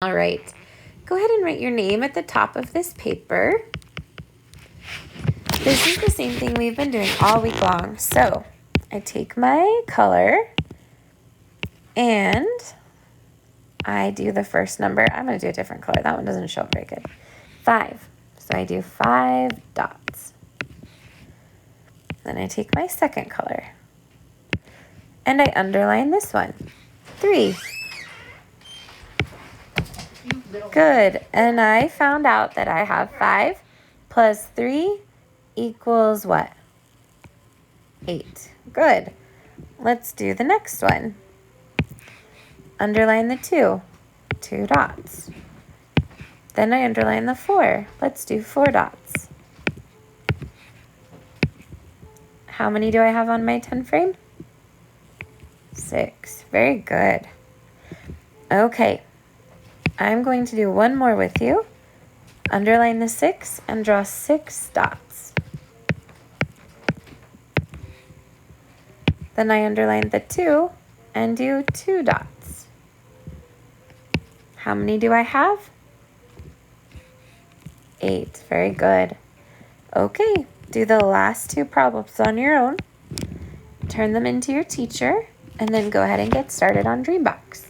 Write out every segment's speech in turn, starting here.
All right, go ahead and write your name at the top of this paper. This is the same thing we've been doing all week long. So I take my color and I do the first number. I'm going to do a different color. That one doesn't show up very good. 5. So I do 5 dots. Then I take my second color and I underline this one. 3. Good. And I found out that I have 5 plus 3 equals what? 8. Good. Let's do the next one. Underline the 2. 2 dots. Then I underline the 4. Let's do 4 dots. How many do I have on my 10 frame? 6. Very good. Okay. I'm going to do one more with you. Underline the 6 and draw 6 dots. Then I underline the 2 and do 2 dots. How many do I have? 8. Very good. Okay, do the last 2 problems on your own. Turn them into your teacher, and then go ahead and get started on Dreambox.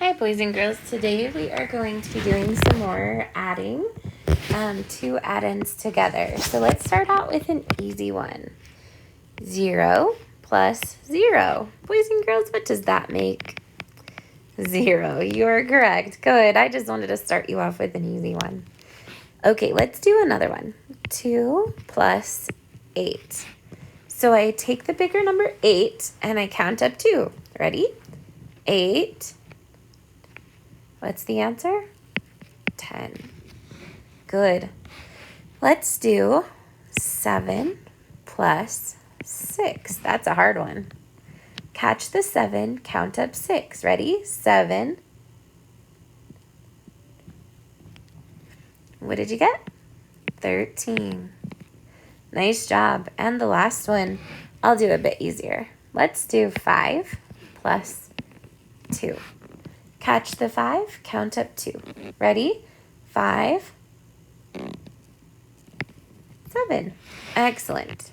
Hi, boys and girls. Today we are going to be doing some more adding 2 add-ins together. So let's start out with an easy one. 0 plus 0. Boys and girls, what does that make? 0. You're correct. Good. I just wanted to start you off with an easy one. Okay, let's do another one. 2 plus 8. So I take the bigger number 8 and I count up 2. Ready? 8. What's the answer? 10. Good. Let's do 7 plus 6. That's a hard one. Catch the 7, count up 6. Ready? 7. What did you get? 13. Nice job. And the last one, I'll do a bit easier. Let's do 5 plus 2. Catch the 5, count up 2. Ready? 5, 7. Excellent.